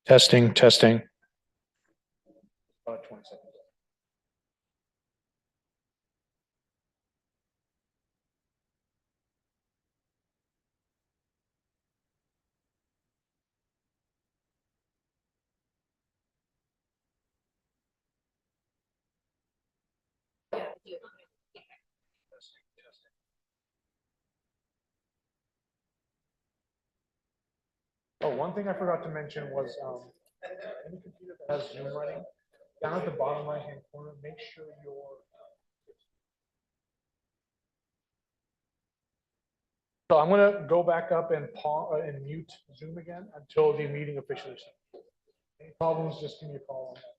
Testing, testing. About 20 seconds. Oh, one thing I forgot to mention was any computer that has Zoom running, down at the bottom right hand corner, make sure your so I'm gonna go back up and and mute Zoom again until the meeting officially starts. Any problems, just give me a call on that.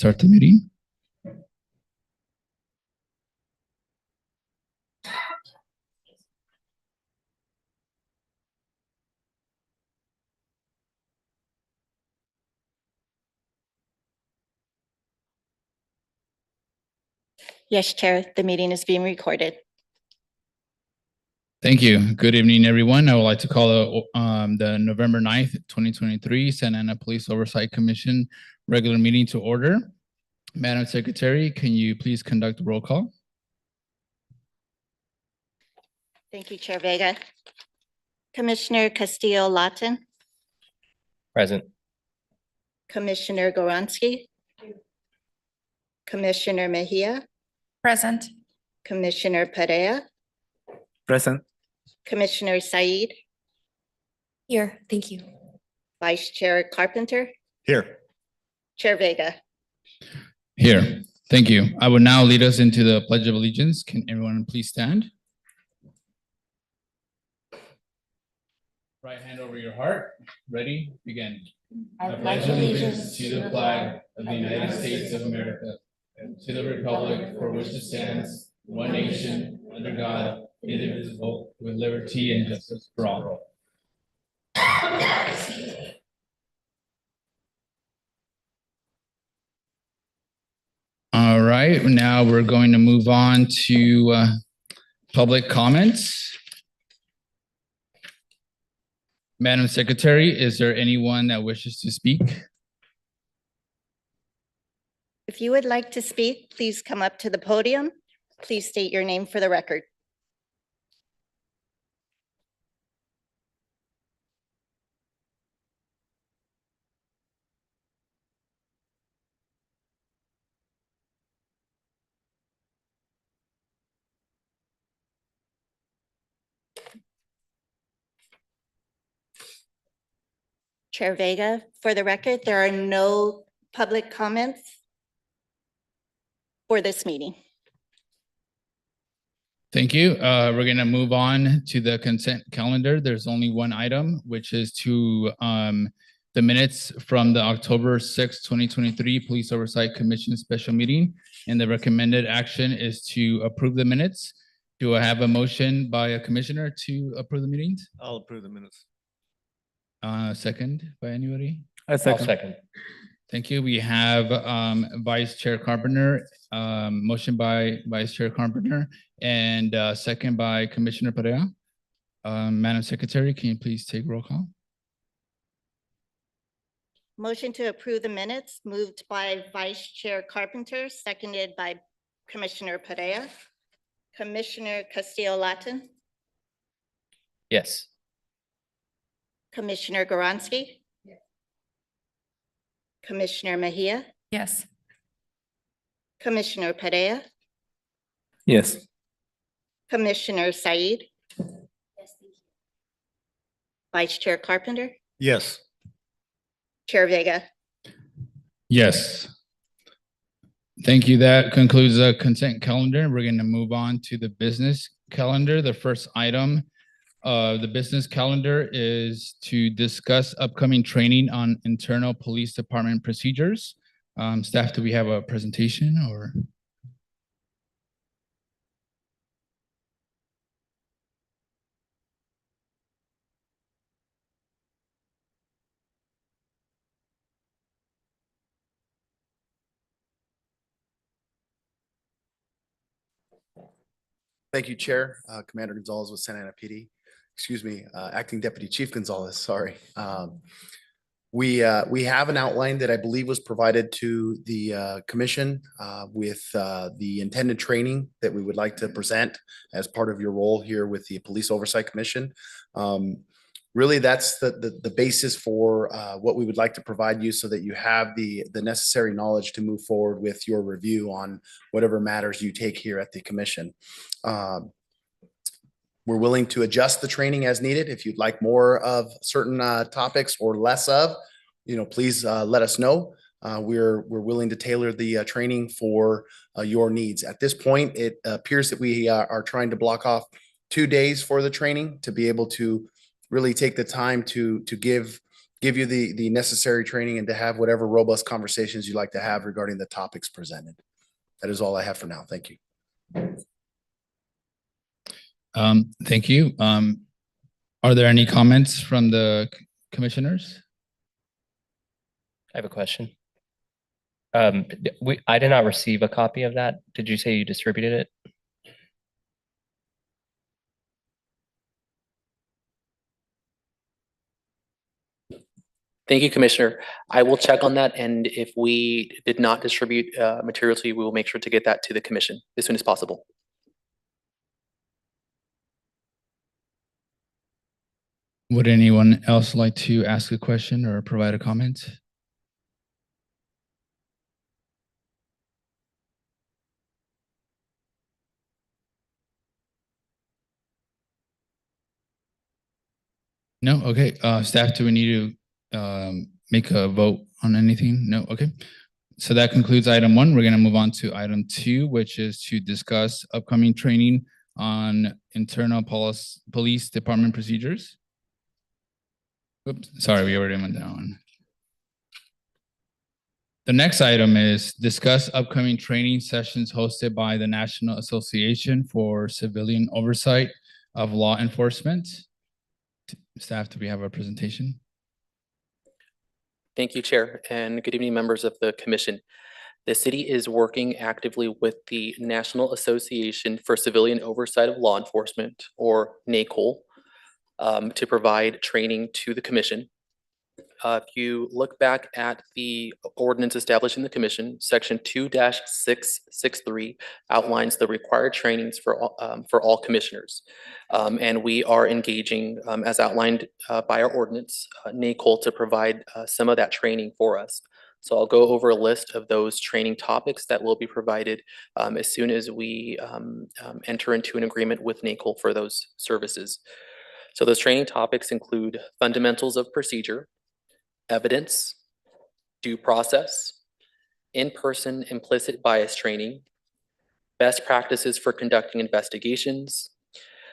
start the meeting. Yes, Chair, the meeting is being recorded. Thank you. Good evening, everyone. I would like to call the November 9th, 2023 Santa Ana Police Oversight Commission regular meeting to order. Madam Secretary, can you please conduct the roll call? Thank you, Chair Vega. Commissioner Castillo-Lawton, Present. Commissioner Goransky, Commissioner Mejia, Present. Commissioner Perea, Present. Commissioner Said, Here, thank you. Vice Chair Carpenter, Here. Chair Vega. Here. Thank you. I will now lead us into the Pledge of Allegiance. Can everyone please stand? Right hand over your heart. Ready? Begin. I pledge allegiance to the flag of the United States of America and to the republic for which it stands, one nation, under God, indivisible, with liberty and justice for all. All right, now we're going to move on to public comments. Madam Secretary, is there anyone that wishes to speak? If you would like to speak, please come up to the podium. Please state your name for the record. Chair Vega, for the record, there are no public comments for this meeting. Thank you. We're going to move on to the consent calendar. There's only one item, which is to the minutes from the October 6, 2023 Police Oversight Commission special meeting. And the recommended action is to approve the minutes. Do I have a motion by a commissioner to approve the meetings? I'll approve the minutes. Second by anybody? I'll second. Thank you. We have Vice Chair Carpenter, motion by Vice Chair Carpenter and second by Commissioner Perea. Madam Secretary, can you please take roll call? Motion to approve the minutes moved by Vice Chair Carpenter, seconded by Commissioner Perea. Commissioner Castillo-Lawton, Yes. Commissioner Goransky, Commissioner Mejia, Yes. Commissioner Perea, Yes. Commissioner Said, Vice Chair Carpenter, Yes. Chair Vega. Yes. Thank you. That concludes the consent calendar. We're going to move on to the business calendar. The first item of the business calendar is to discuss upcoming training on internal police department procedures. Staff, do we have a presentation or? Thank you, Chair. Commander Gonzalez with Santa Ana PD. Excuse me, Acting Deputy Chief Gonzalez, sorry. We have an outline that I believe was provided to the commission with the intended training that we would like to present as part of your role here with the Police Oversight Commission. Really, that's the basis for what we would like to provide you so that you have the necessary knowledge to move forward with your review on whatever matters you take here at the commission. We're willing to adjust the training as needed. If you'd like more of certain topics or less of, please let us know. We're willing to tailor the training for your needs. At this point, it appears that we are trying to block off 2 days for the training to be able to really take the time to give give you the necessary training and to have whatever robust conversations you'd like to have regarding the topics presented. That is all I have for now. Thank you. Thank you. Are there any comments from the commissioners? I have a question. I did not receive a copy of that. Did you say you distributed it? Thank you, Commissioner. I will check on that, and if we did not distribute material to you, we will make sure to get that to the commission as soon as possible. Would anyone else like to ask a question or provide a comment? No? Okay. Staff, do we need to make a vote on anything? No? Okay. So that concludes item 1. We're going to move on to item 2, which is to discuss upcoming training on internal police department procedures. Oops, sorry, we already went down. The next item is discuss upcoming training sessions hosted by the National Association for Civilian Oversight of Law Enforcement. Staff, do we have a presentation? Thank you, Chair, and good evening, members of the commission. The city is working actively with the National Association for Civilian Oversight of Law Enforcement, or NACOL, to provide training to the commission. If you look back at the ordinance establishing the commission, section 2-663 outlines the required trainings for all commissioners. And we are engaging, as outlined by our ordinance, NACOL to provide some of that training for us. So I'll go over a list of those training topics that will be provided as soon as we enter into an agreement with NACOL for those services. So those training topics include fundamentals of procedure, evidence, due process, in-person implicit bias training, best practices for conducting investigations,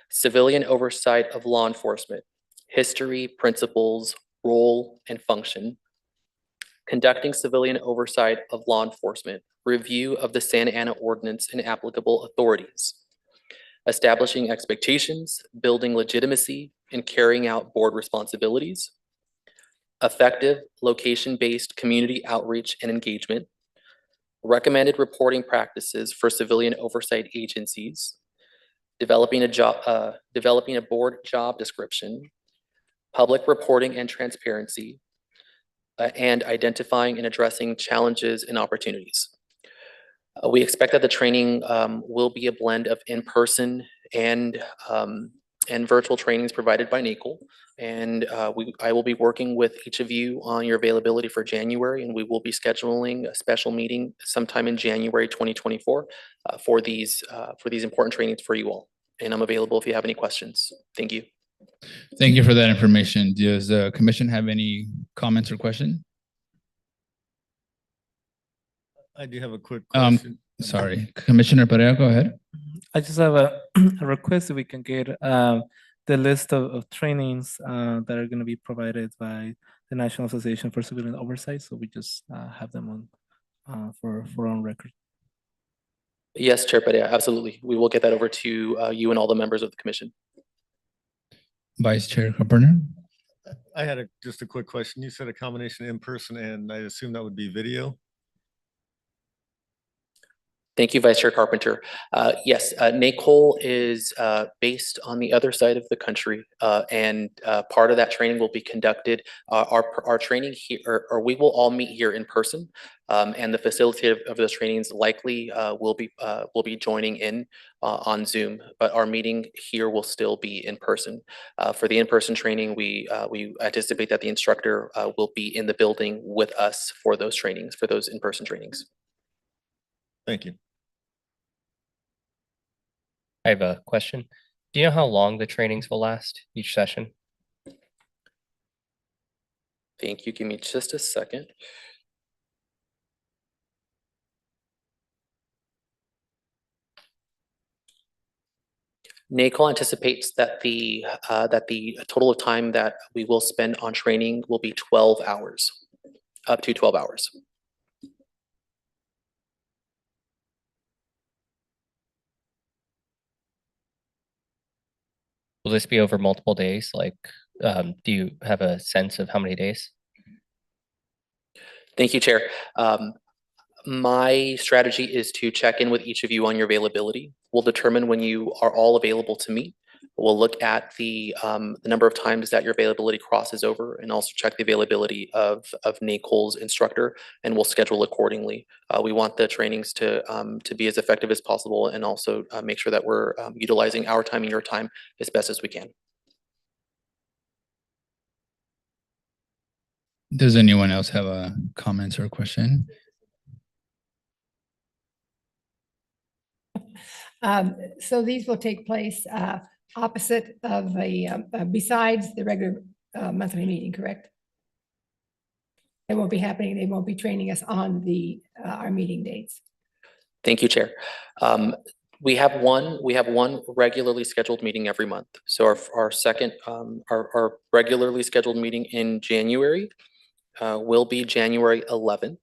civilian oversight of law enforcement, history, principles, role, and function, conducting civilian oversight of law enforcement, review of the Santa Ana Ordinance and applicable authorities, establishing expectations, building legitimacy, and carrying out board responsibilities, effective location-based community outreach and engagement, recommended reporting practices for civilian oversight agencies, developing a board job description, public reporting and transparency, and identifying and addressing challenges and opportunities. We expect that the training will be a blend of in-person and virtual trainings provided by NACOL. And I will be working with each of you on your availability for January, and we will be scheduling a special meeting sometime in January 2024 for these important trainings for you all. And I'm available if you have any questions. Thank you. Thank you for that information. Does the commission have any comments or questions? I do have a quick question. Sorry, Commissioner Pereira, go ahead. I just have a request if we can get the list of trainings that are going to be provided by the National Association for Civilian Oversight. So we just have them on for on record. Yes, Chair Pereira, absolutely. We will get that over to you and all the members of the commission. Vice Chair Carpenter. I had just a quick question. You said a combination in person, and I assume that would be video. Thank you, Vice Chair Carpenter. Yes, NACOL is based on the other side of the country, and part of that training will be conducted. Our training here, or we will all meet here in person, and the facilitator of those trainings likely will be joining in on Zoom. But our meeting here will still be in person. For the in-person training, we anticipate that the instructor will be in the building with us for those trainings, for those in-person trainings. Thank you. I have a question. Do you know how long the trainings will last, each session? Thank you. Give me just a second. NACOL anticipates that the total of time that we will spend on training will be 12 hours, up to 12 hours. Will this be over multiple days? Like, do you have a sense of how many days? Thank you, Chair. My strategy is to check in with each of you on your availability. We'll determine when you are all available to meet. We'll look at the number of times that your availability crosses over and also check the availability of NACOL's instructor, and we'll schedule accordingly. We want the trainings to be as effective as possible and also make sure that we're utilizing our time and your time as best as we can. Does anyone else have a comment or a question? So these will take place opposite of besides the regular monthly meeting, correct? They won't be happening. They won't be training us on our meeting dates. Thank you, Chair. We have one regularly scheduled meeting every month. So our second, our regularly scheduled meeting in January will be January 11th.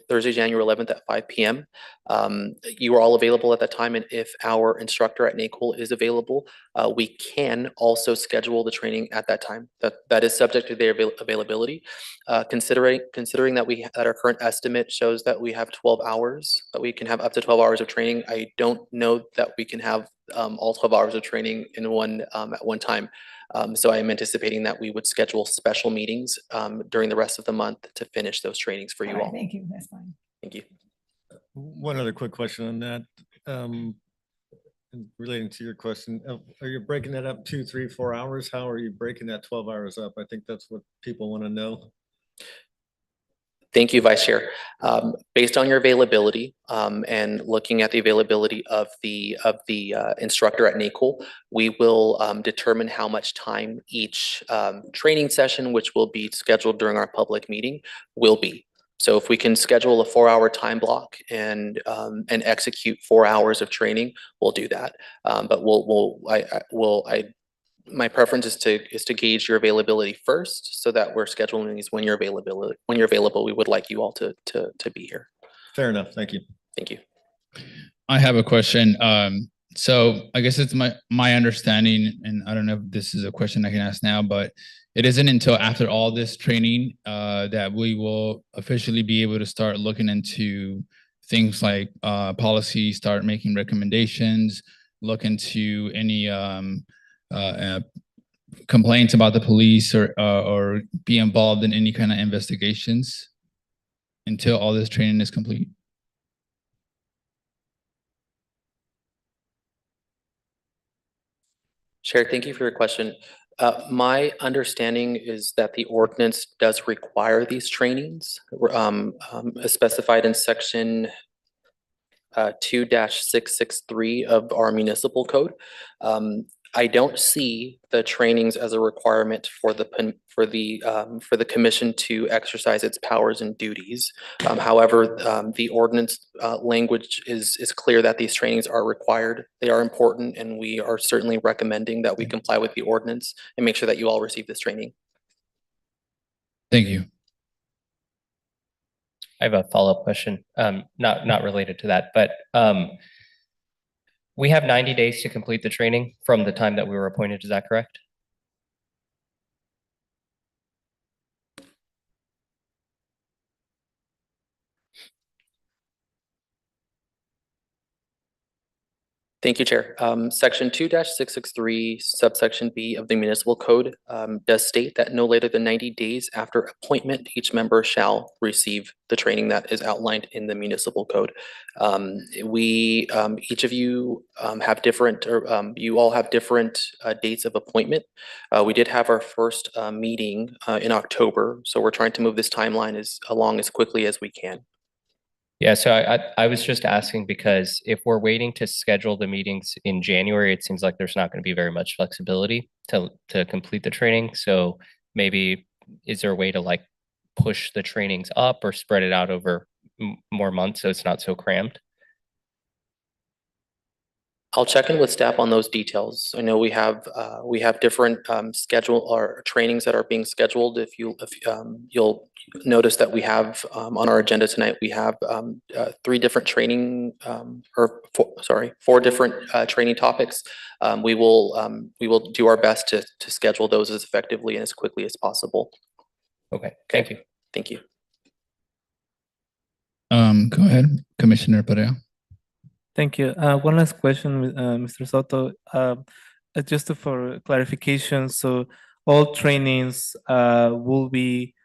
Thursday, January 11th at 5 p.m. You are all available at that time, and if our instructor at NACOL is available, we can also schedule the training at that time. That is subject to their availability. Considering that that our current estimate shows that we have 12 hours, that we can have up to 12 hours of training. I don't know that we can have all 12 hours of training in at one time. So I am anticipating that we would schedule special meetings during the rest of the month to finish those trainings for you all. Thank you. That's fine. Thank you. One other quick question on that. Relating to your question, are you breaking that up 2, 3, 4 hours? How are you breaking that 12 hours up? I think that's what people want to know. Thank you, Vice Chair. Based on your availability and looking at the availability of the instructor at NACOL, we will determine how much time each training session, which will be scheduled during our public meeting, will be. So if we can schedule a 4-hour time block and execute 4 hours of training, we'll do that. But my preference is to gauge your availability first, so that we're scheduling these when you're available. We would like you all to be here. Fair enough. Thank you. Thank you. I have a question. So I guess it's my understanding, and I don't know if this is a question I can ask now, but it isn't until after all this training that we will officially be able to start looking into things like policy, start making recommendations, look into any complaints about the police or be involved in any kind of investigations until all this training is complete? Chair, thank you for your question. My understanding is that the ordinance does require these trainings, specified in section 2-663 of our municipal code. I don't see the trainings as a requirement for the commission to exercise its powers and duties. However, the ordinance language is clear that these trainings are required. They are important, and we are certainly recommending that we comply with the ordinance and make sure that you all receive this training. Thank you. I have a follow-up question, not related to that, but we have 90 days to complete the training from the time that we were appointed. Is that correct? Thank you, Chair. Section 2-663, subsection B of the municipal code does state that no later than 90 days after appointment, each member shall receive the training that is outlined in the municipal code. Each of you have different, or you all have different dates of appointment. We did have our first meeting in October, so we're trying to move this timeline along as quickly as we can. Yeah, so I was just asking because if we're waiting to schedule the meetings in January, it seems like there's not going to be very much flexibility to complete the training. So maybe is there a way to like push the trainings up or spread it out over more months so it's not so cramped? I'll check in with staff on those details. I know we have different schedule or trainings that are being scheduled. If you'll notice that we have on our agenda tonight, we have 3 different training four different training topics. We will do our best to schedule those as effectively and as quickly as possible. Okay, thank you. Thank you. Go ahead, Commissioner Perea. Thank you. One last question, Mr. Soto. Just for clarification, so all trainings will be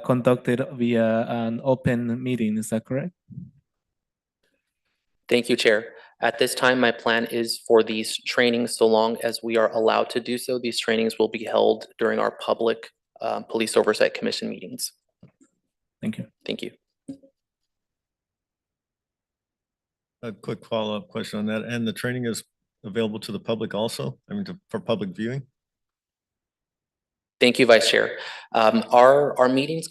conducted via an open meeting, is that correct? Thank you, Chair. At this time, my plan is for these trainings, so long as we are allowed to do so, these trainings will be held during our public Police Oversight Commission meetings. Thank you. Thank you. A quick follow-up question on that. And the training is available to the public also? I mean, for public viewing? Thank you, Vice Chair. Our meetings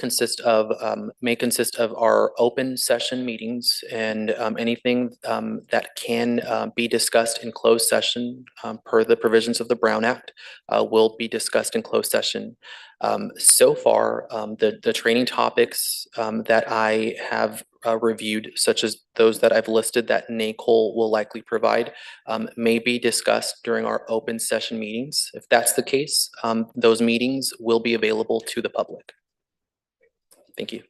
may consist of our open session meetings, and anything that can be discussed in closed session per the provisions of the Brown Act will be discussed in closed session. So far, the training topics that I have reviewed, such as those that I've listed that NACOL will likely provide, may be discussed during our open session meetings. If that's the case, those meetings will be available to the public. Thank you.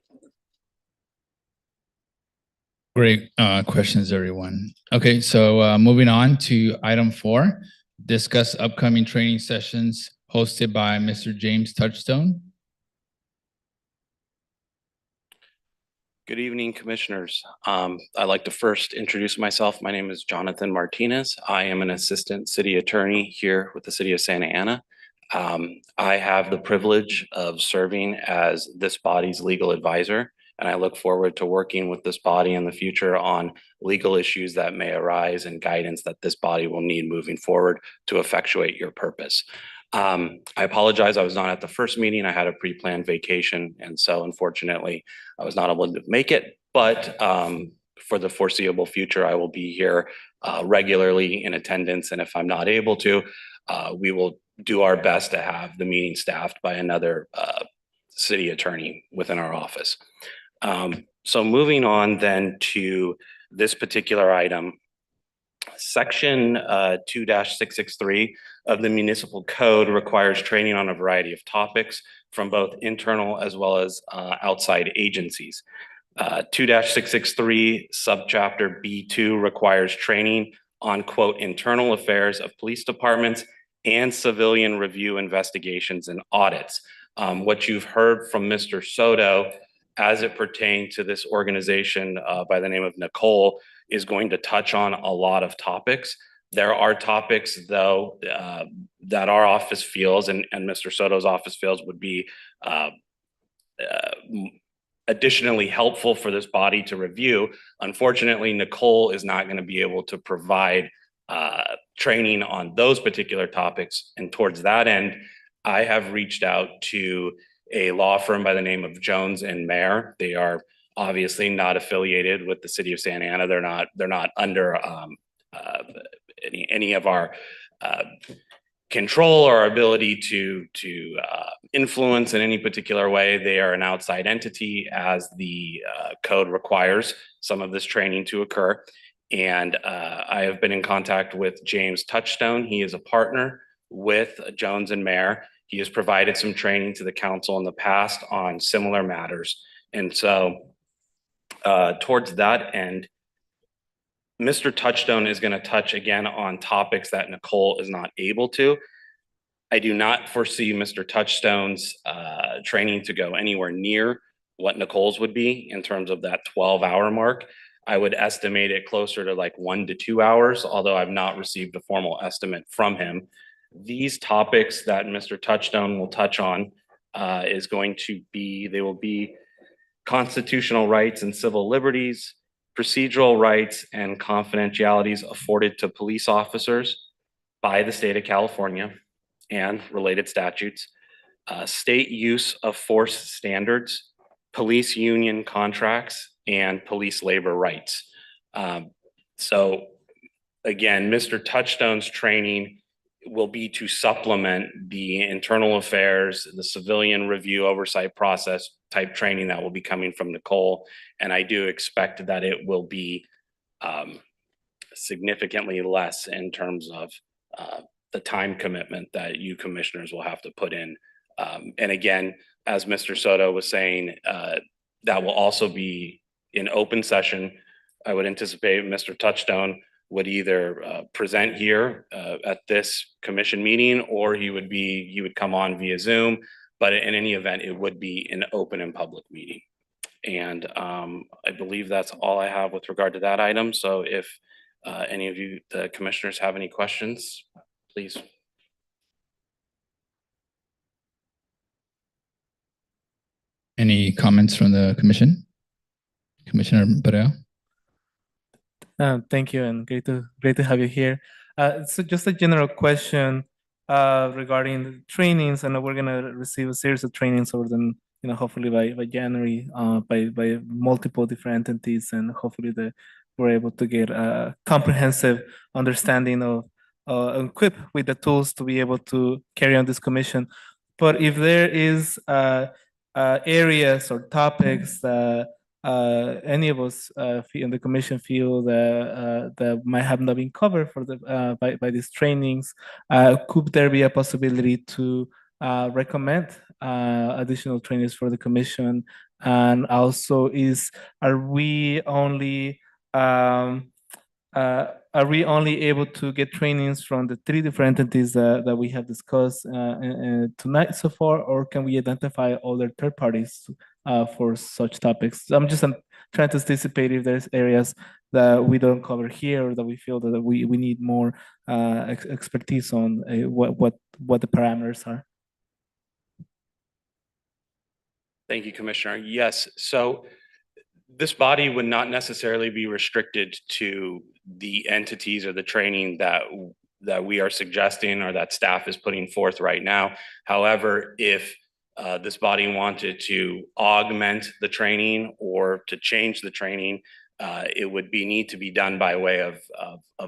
Great questions, everyone. Okay, so moving on to item 4, discuss upcoming training sessions hosted by Mr. James Touchstone. Good evening, commissioners. I'd like to first introduce myself. My name is Jonathan Martinez. I am an assistant city attorney here with the city of Santa Ana. I have the privilege of serving as this body's legal advisor, and I look forward to working with this body in the future on legal issues that may arise and guidance that this body will need moving forward to effectuate your purpose. I apologize, I was not at the first meeting. I had a pre-planned vacation, and so unfortunately, I was not able to make it, but for the foreseeable future, I will be here regularly in attendance, and if I'm not able to, we will do our best to have the meeting staffed by another city attorney within our office. So moving on then to this particular item, Section 2-663 of the Municipal Code requires training on a variety of topics from both internal as well as outside agencies. 2-663 subchapter B2 requires training on, quote, internal affairs of police departments and civilian review investigations and audits. What you've heard from Mr. Soto as it pertains to this organization by the name of NACOL is going to touch on a lot of topics. There are topics, though, that our office feels and Mr. Soto's office feels would be additionally helpful for this body to review. Unfortunately, NACOL is not going to be able to provide training on those particular topics. And towards that end, I have reached out to a law firm by the name of Jones and Mayer. They are obviously not affiliated with the city of Santa Ana. They're not under any of our control or ability to influence in any particular way. They are an outside entity, as the code requires some of this training to occur. And I have been in contact with James Touchstone. He is a partner with Jones and Mayer. He has provided some training to the council in the past on similar matters. And so towards that end, Mr. Touchstone is going to touch again on topics that NACOL is not able to. I do not foresee Mr. Touchstone's training to go anywhere near what NACOL's would be in terms of that 12-hour mark. I would estimate it closer to like 1 to 2 hours, although I've not received a formal estimate from him. These topics that Mr. Touchstone will touch on they will be constitutional rights and civil liberties, procedural rights and confidentialities afforded to police officers by the state of California and related statutes, state use of force standards, police union contracts, and police labor rights. So again, Mr. Touchstone's training will be to supplement the internal affairs, the civilian review oversight process type training that will be coming from Nicole. And I do expect that it will be significantly less in terms of the time commitment that you commissioners will have to put in. And again, as Mr. Soto was saying, that will also be in open session. I would anticipate Mr. Touchstone would either present here at this commission meeting, or he would come on via Zoom. But in any event, it would be an open and public meeting. And I believe that's all I have with regard to that item. So if any of you, the commissioners, have any questions, please. Any comments from the commission? Commissioner Perea? Thank you, and great to have you here. So just a general question regarding the trainings. I know we're gonna receive a series of trainings over the, hopefully by January, by multiple different entities, and hopefully we're able to get a comprehensive understanding of equipped with the tools to be able to carry on this commission. But if there is areas or topics that any of us in the commission feel that might have not been covered for by these trainings, could there be a possibility to recommend additional trainings for the commission? And also, are we only able to get trainings from the 3 different entities that we have discussed tonight so far, or can we identify other third parties for such topics? I'm just trying to anticipate if there's areas that we don't cover here, or that we feel that we need more expertise on what the parameters are. Thank you, Commissioner. Yes, so this body would not necessarily be restricted to the entities or the training that we are suggesting or that staff is putting forth right now. However, if this body wanted to augment the training or to change the training, it would need to be done by way of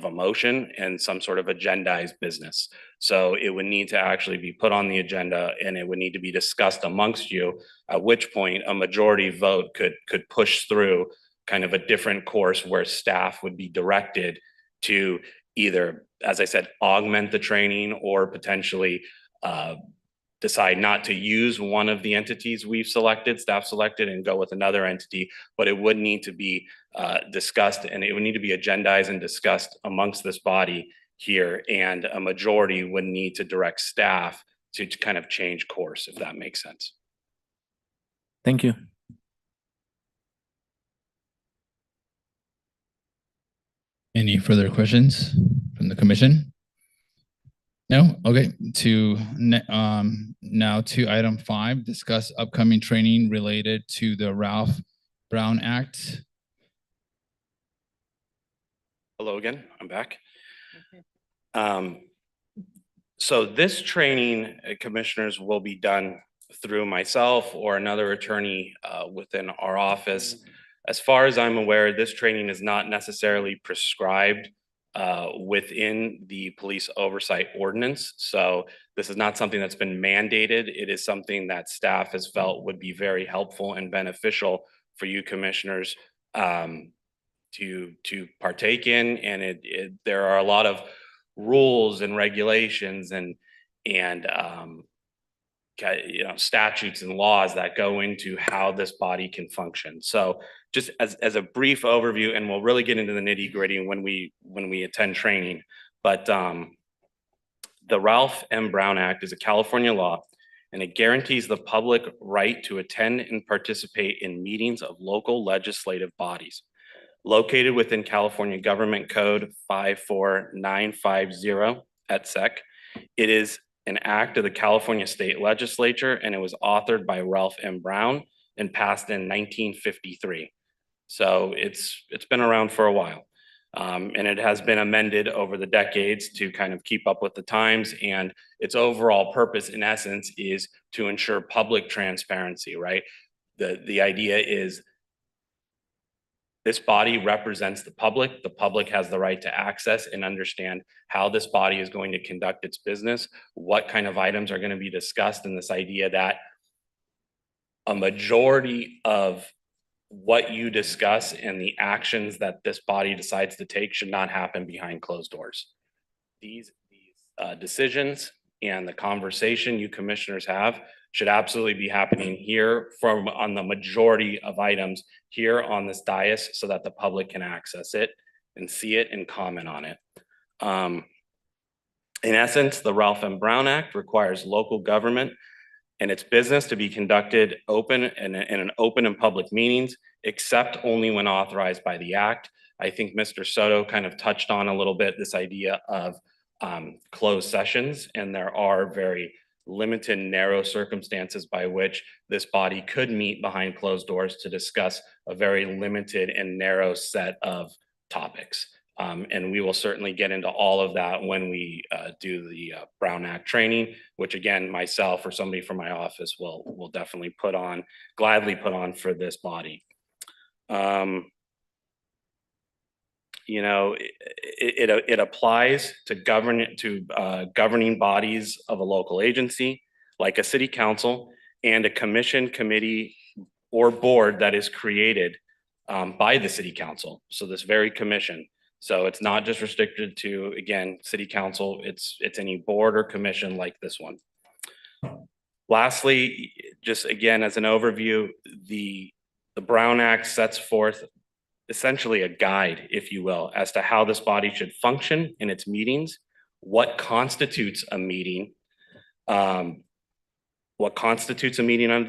a motion and some sort of agendized business. So it would need to actually be put on the agenda, and it would need to be discussed amongst you, at which point a majority vote could push through kind of a different course where staff would be directed to either, as I said, augment the training, or potentially decide not to use one of the entities staff selected, and go with another entity. But it would need to be discussed, and it would need to be agendized and discussed amongst this body here. And a majority would need to direct staff to kind of change course, if that makes sense. Thank you. Any further questions from the commission? No? Okay. Now to item 5, discuss upcoming training related to the Ralph Brown Act. Hello again, I'm back. So this training, commissioners, will be done through myself or another attorney within our office. As far as I'm aware, this training is not necessarily prescribed within the police oversight ordinance. So this is not something that's been mandated. It is something that staff has felt would be very helpful and beneficial for you commissioners to partake in. And there are a lot of rules and regulations and statutes and laws that go into how this body can function. So just as a brief overview, and we'll really get into the nitty gritty when we attend training, but the Ralph M. Brown Act is a California law, and it guarantees the public right to attend and participate in meetings of local legislative bodies located within California Government Code 54950 et sec. It is an act of the California State Legislature, and it was authored by Ralph M. Brown and passed in 1953. So it's been around for a while. And it has been amended over the decades to kind of keep up with the times. And its overall purpose, in essence, is to ensure public transparency, right? The idea is This body represents the public. The public has the right to access and understand how this body is going to conduct its business, what kind of items are going to be discussed, and this idea that a majority of what you discuss and the actions that this body decides to take should not happen behind closed doors. These decisions and the conversation you commissioners have should absolutely be happening here on the majority of items here on this dais so that the public can access it and see it and comment on it. In essence, the Ralph M. Brown Act requires local government and its business to be conducted open and in an open and public meetings, except only when authorized by the act. I think Mr. Soto kind of touched on a little bit this idea of closed sessions, and there are very limited, narrow circumstances by which this body could meet behind closed doors to discuss a very limited and narrow set of topics. And we will certainly get into all of that when we do the Brown Act training, which again, myself or somebody from my office will definitely gladly put on for this body. You know, it applies to governing bodies of a local agency, like a city council and a commission, committee, or board that is created by the city council. So this very commission. So it's not just restricted to, again, city council, it's any board or commission like this one. Lastly, just again, as an overview, the Brown Act sets forth essentially a guide, if you will, as to how this body should function in its meetings, what constitutes a meeting, under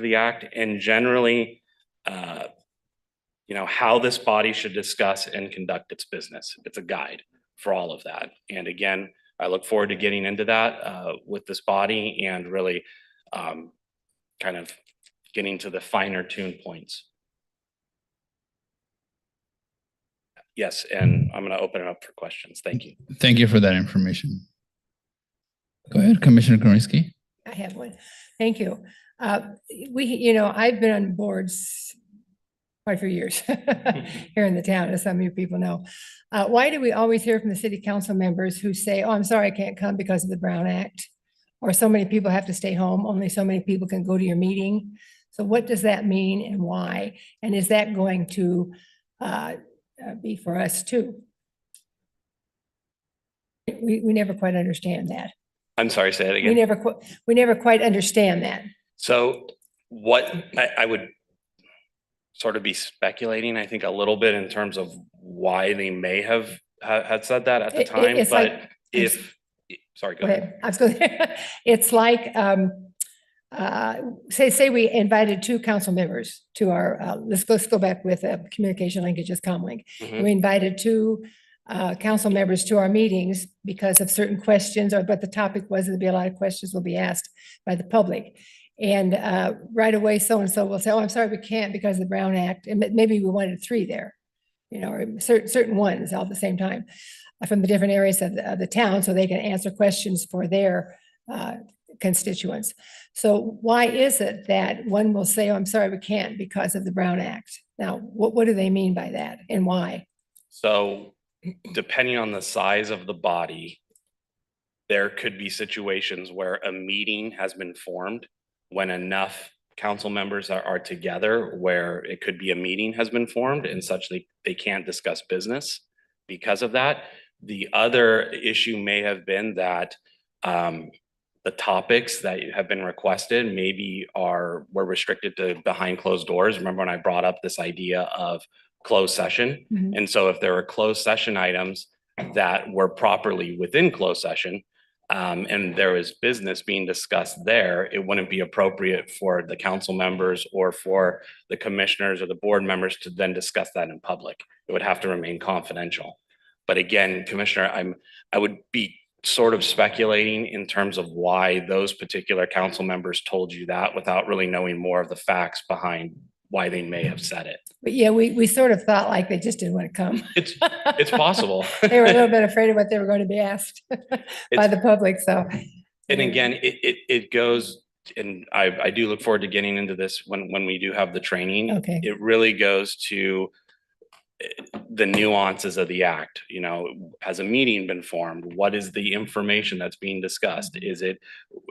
the act, and generally, you know, how this body should discuss and conduct its business. It's a guide for all of that. And again, I look forward to getting into that with this body and really kind of getting to the finer tune points. Yes, and I'm going to open it up for questions. Thank you. Thank you for that information. Go ahead, Commissioner Karinsky. I have one. Thank you. You know, I've been on boards quite a few years here in the town, as some of you people know. Why do we always hear from the city council members who say, oh, I'm sorry, I can't come because of the Brown Act? Or so many people have to stay home, only so many people can go to your meeting. So what does that mean and why? And is that going to be for us too? We never quite understand that. I'm sorry, say it again. We never quite understand that. So what I would sort of be speculating, I think, a little bit in terms of why they may have had said that at the time, it's but like, sorry, go ahead. I was going it's like, say we invited 2 council members to our, let's go back with communication linkages, comlink. Mhm. We invited 2 council members to our meetings because of certain questions, but the topic was there'd be a lot of questions will be asked by the public. And right away, so-and-so will say, oh, I'm sorry, we can't because of the Brown Act. And maybe we wanted 3 there, you know, or certain ones all at the same time from the different areas of the town so they can answer questions for their constituents. So why is it that one will say, oh, I'm sorry, we can't because of the Brown Act? Now, what do they mean by that and why? So depending on the size of the body, there could be situations where a meeting has been formed when enough council members are together, where it could be a meeting has been formed and such they can't discuss business because of that. The other issue may have been that the topics that have been requested maybe were restricted to behind closed doors. Remember when I brought up this idea of closed session? Mhm. And so if there were closed session items that were properly within closed session, and there was business being discussed there, it wouldn't be appropriate for the council members or for the commissioners or the board members to then discuss that in public. It would have to remain confidential. But again, Commissioner, I would be sort of speculating in terms of why those particular council members told you that without really knowing more of the facts behind why they may have said it. But yeah, we sort of thought like they just didn't want to come. It's possible. They were a little bit afraid of what they were going to be asked by the public, so. And again, it goes, and I do look forward to getting into this when we do have the training. Okay. It really goes to, the nuances of the act. You know, has a meeting been formed? What is the information that's being discussed? Is it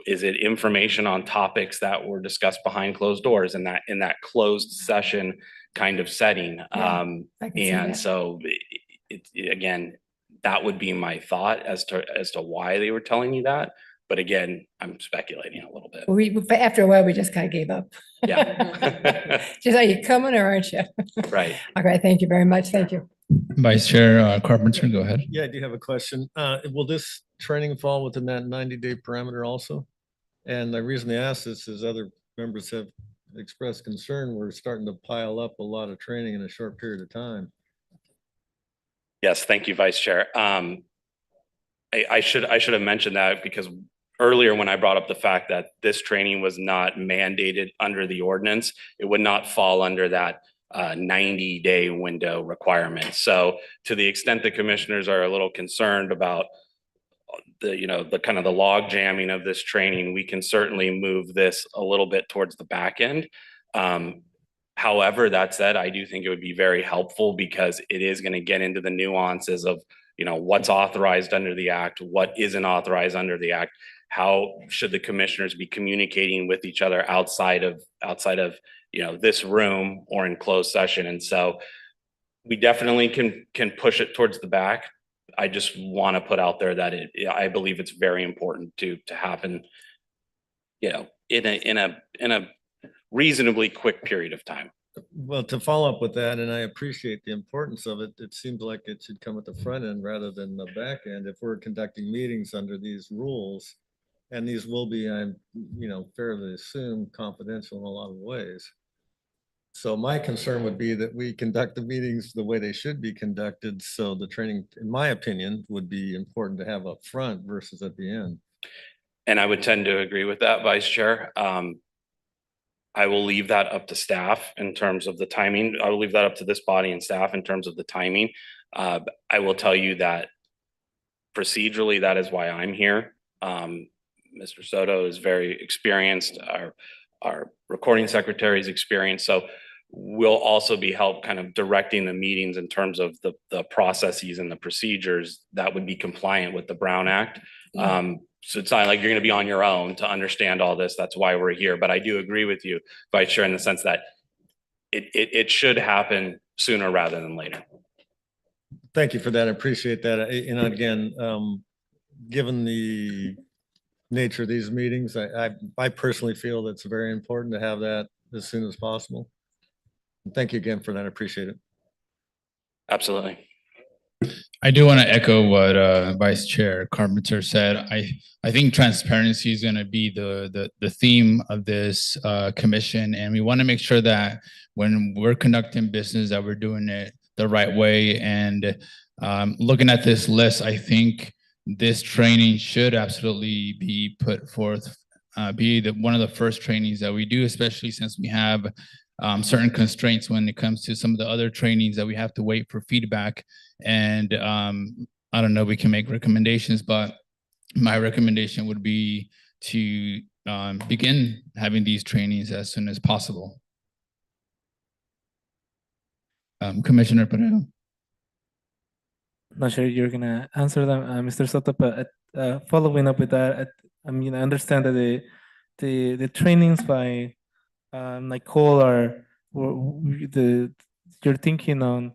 information on topics that were discussed behind closed doors in that closed session kind of setting? Yeah, I can see And that. so again, that would be my thought as to why they were telling you that. But again, I'm speculating a little bit. After a while, we just kind of gave up. Yeah. Just, are you coming or aren't you? Right. Okay, thank you very much. Thank you. Vice Chair Carpenter, go ahead. Yeah, I do have a question. Will this training fall within that 90-day parameter also? And the reason I ask this is other members have expressed concern. We're starting to pile up a lot of training in a short period of time. Yes, thank you, Vice Chair. I should have mentioned that because earlier when I brought up the fact that this training was not mandated under the ordinance, it would not fall under that 90-day window requirement. So to the extent the commissioners are a little concerned about the kind of the log jamming of this training, we can certainly move this a little bit towards the back end. However, that said, I do think it would be very helpful because it is going to get into the nuances of, what's authorized under the act, what isn't authorized under the act. How should the commissioners be communicating with each other outside of, this room or in closed session? And so we definitely can push it towards the back. I just want to put out there that I believe it's very important to happen, in a reasonably quick period of time. Well, to follow up with that, and I appreciate the importance of it, it seems like it should come at the front end rather than the back end. If we're conducting meetings under these rules, and these will be, I'm, fairly assume confidential in a lot of ways. So my concern would be that we conduct the meetings the way they should be conducted. So the training, in my opinion, would be important to have up front versus at the end. And I would tend to agree with that, Vice Chair. I will leave that up to staff in terms of the timing. I will leave that up to this body and staff in terms of the timing. I will tell you that procedurally, that is why I'm here. Mr. Soto is very experienced. Our recording secretary is experienced. So we'll also be help kind of directing the meetings in terms of the processes and the procedures that would be compliant with the Brown Act. So it's not like you're going to be on your own to understand all this. That's why we're here. But I do agree with you, Vice Chair, in the sense that it should happen sooner rather than later. Thank you for that. I appreciate that. And again, given the nature of these meetings, I personally feel it's very important to have that as soon as possible. Thank you again for that. I appreciate it. Absolutely. I do want to echo what Vice Chair Carpenter said. I think transparency is going to be the theme of this commission, and we want to make sure that when we're conducting business that we're doing it the right way. And looking at this list, I think this training should absolutely be put forth, be one of the first trainings that we do, especially since we have certain constraints when it comes to some of the other trainings that we have to wait for feedback. And I don't know, we can make recommendations, but my recommendation would be to begin having these trainings as soon as possible. Commissioner Pereira. Not sure you're gonna answer them, Mr. Soto, but following up with that, I understand that the trainings by Nicole are you're thinking on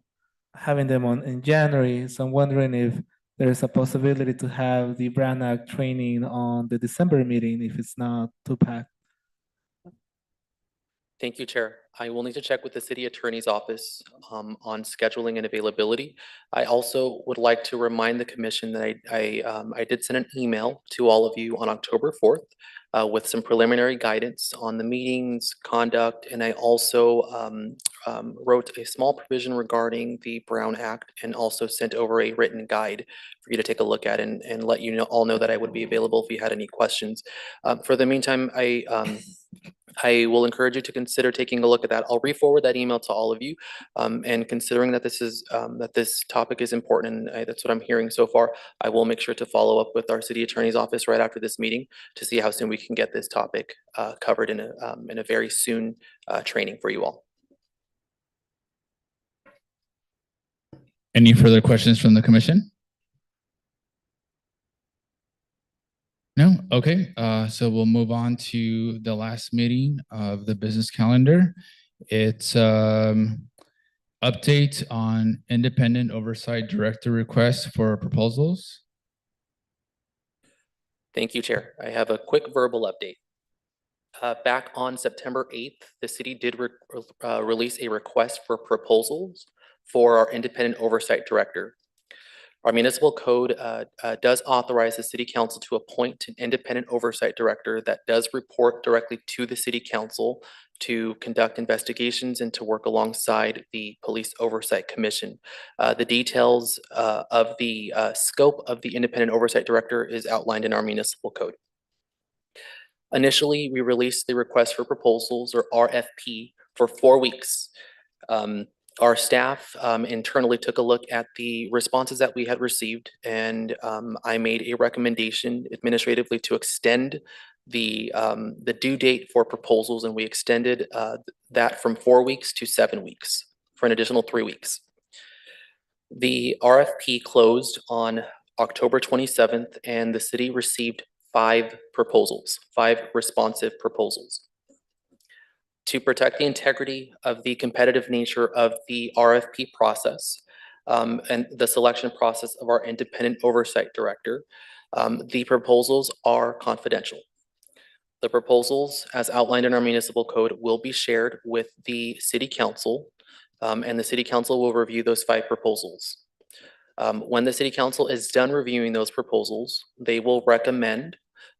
having them in January. So I'm wondering if there's a possibility to have the Brown Act training on the December meeting if it's not too packed. Thank you, Chair. I will need to check with the city attorney's office on scheduling and availability. I also would like to remind the commission that I did send an email to all of you on October 4th with some preliminary guidance on the meetings, conduct, and I also wrote a small provision regarding the Brown Act and also sent over a written guide for you to take a look at and let you all know that I would be available if you had any questions. For the meantime, I will encourage you to consider taking a look at that. I'll re-forward that email to all of you. And considering that this topic is important, and that's what I'm hearing so far, I will make sure to follow up with our city attorney's office right after this meeting to see how soon we can get this topic covered in a very soon training for you all. Any further questions from the commission? No? Okay, so we'll move on to the last meeting of the business calendar. It's update on independent oversight director request for proposals. Thank you, Chair. I have a quick verbal update. Back on September 8th, the city did release a request for proposals for our independent oversight director. Our municipal code does authorize the city council to appoint an independent oversight director that does report directly to the city council to conduct investigations and to work alongside the Police Oversight Commission. The details of the scope of the independent oversight director is outlined in our municipal code. Initially, we released the request for proposals, or RFP, for 4 weeks. Our staff internally took a look at the responses that we had received, and I made a recommendation administratively to extend the due date for proposals, and we extended that from 4 weeks to 7 weeks for an additional 3 weeks. The RFP closed on October 27th, and the city received 5 proposals, 5 responsive proposals. To protect the integrity of the competitive nature of the RFP process and the selection process of our independent oversight director, the proposals are confidential. The proposals, as outlined in our municipal code, will be shared with the city council, and the city council will review those 5 proposals. When the city council is done reviewing those proposals, they will recommend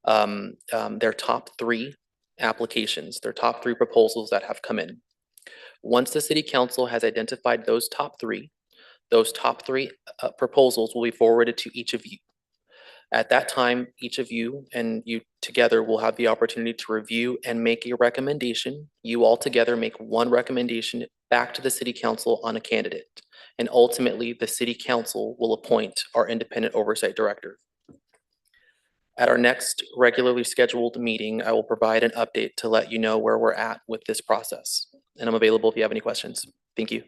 their top 3 applications, their top 3 proposals that have come in. Once the city council has identified those top 3 proposals will be forwarded to each of you. At that time, each of you and you together will have the opportunity to review and make a recommendation. You all together make one recommendation back to the city council on a candidate. And ultimately, the city council will appoint our independent oversight director. At our next regularly scheduled meeting, I will provide an update to let you know where we're at with this process. And I'm available if you have any questions. Thank you.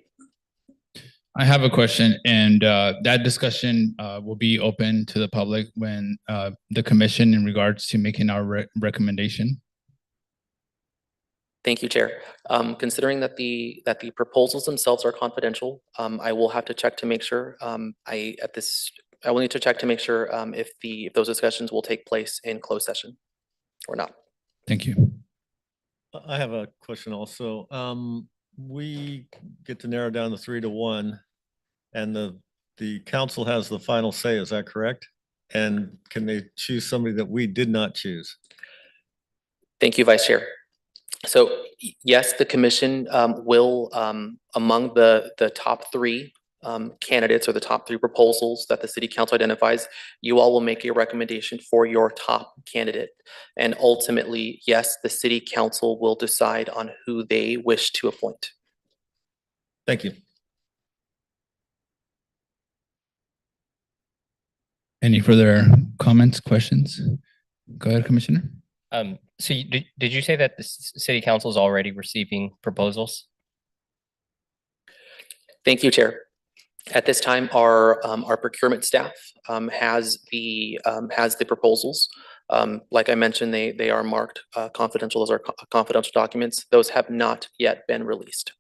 I have a question, and that discussion will be open to the public when the commission in regards to making our recommendation. Thank you, Chair. Considering that the proposals themselves are confidential, I will have to check to make sure. I will need to check to make sure if those discussions will take place in closed session or not. Thank you. I have a question also. We get to narrow down to 3 to 1, and the council has the final say. Is that correct? And can they choose somebody that we did not choose? Thank you, Vice Chair. So yes, the commission will, among the top 3 candidates or the top 3 proposals that the city council identifies, you all will make a recommendation for your top candidate. And ultimately, yes, the city council will decide on who they wish to appoint. Thank you. Any further comments, questions? Go ahead, Commissioner. So did you say that the city council is already receiving proposals? Thank you, Chair. At this time, our procurement staff has the proposals. Like I mentioned, they are marked confidential as our confidential documents. Those have not yet been released.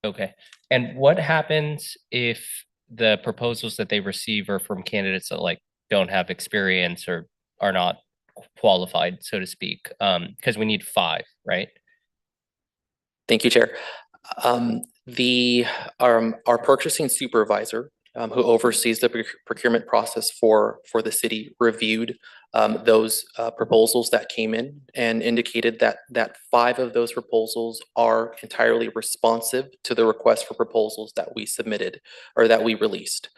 Okay. And what happens if the proposals that they receive are from candidates that like don't have experience or are not qualified, so to speak? Because we need 5, right? Thank you, Chair. Our purchasing supervisor, who oversees the procurement process for the city, reviewed those proposals that came in and indicated that 5 of those proposals are entirely responsive to the request for proposals that we submitted or that we released.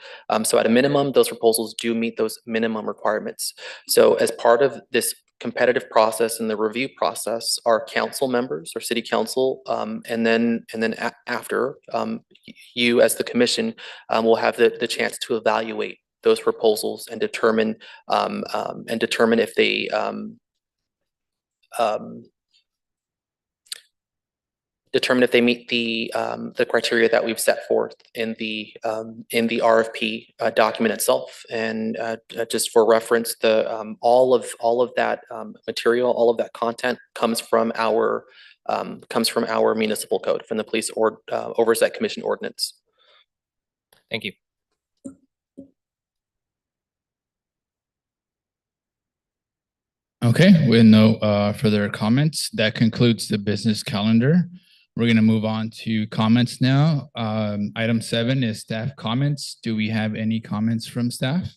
So at a minimum, those proposals do meet those minimum requirements. So as part of this competitive process and the review process, our council members or city council, and then after you as the commission will have the chance to evaluate those proposals and determine if they determine if they meet the criteria that we've set forth in the RFP document itself. And just for reference, all of that material, all of that content comes from our municipal code, from the Police Oversight Commission ordinance. Thank you. Okay, with no further comments, that concludes the business calendar. We're going to move on to comments now. Item 7 is staff comments. Do we have any comments from staff?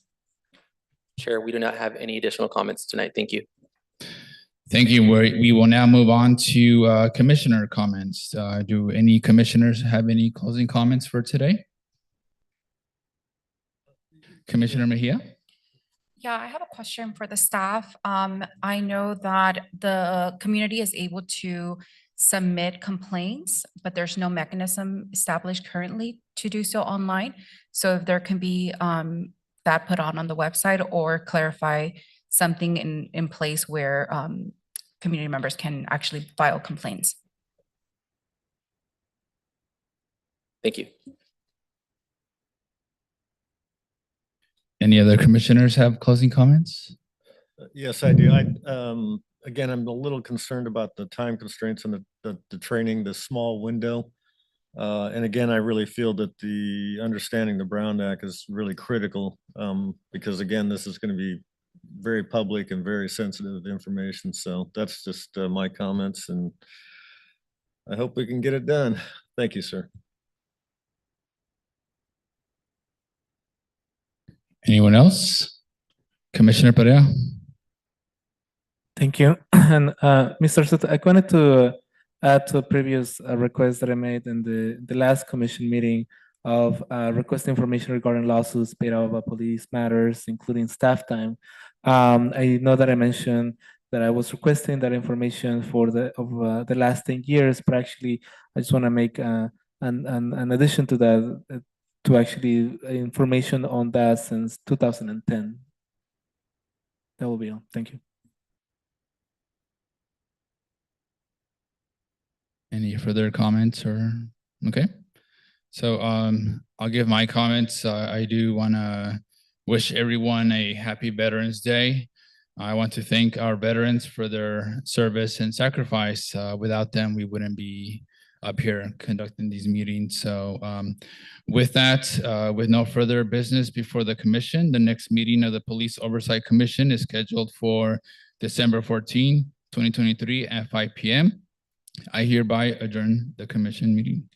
Chair, we do not have any additional comments tonight. Thank you. Thank you. We will now move on to commissioner comments. Do any commissioners have any closing comments for today? Commissioner Mejia? Yeah, I have a question for the staff. I know that the community is able to submit complaints, but there's no mechanism established currently to do so online. So if there can be that put on the website, or clarify something in place where community members can actually file complaints. Thank you. Any other commissioners have closing comments? Yes, I do. Again, I'm a little concerned about the time constraints and the training, the small window. And again, I really feel that the understanding the Brown Act is really critical, because again, this is going to be very public and very sensitive information. So that's just my comments, and I hope we can get it done. Thank you, sir. Anyone else? Commissioner Perea? Thank you. And Mr. Soto, I wanted to add to a previous request that I made in the last commission meeting of request information regarding lawsuits paid out by police matters, including staff time. I know that I mentioned that I was requesting that information for the last 10 years, but actually I just want to make an addition to that, to actually information on that since 2010. That will be all. Thank you. Any further comments or, okay. So I'll give my comments. I do want to wish everyone a happy Veterans Day. I want to thank our veterans for their service and sacrifice. Without them, we wouldn't be up here conducting these meetings. So with that, with no further business before the commission, the next meeting of the Police Oversight Commission is scheduled for December 14, 2023 at 5 p.m. I hereby adjourn the commission meeting.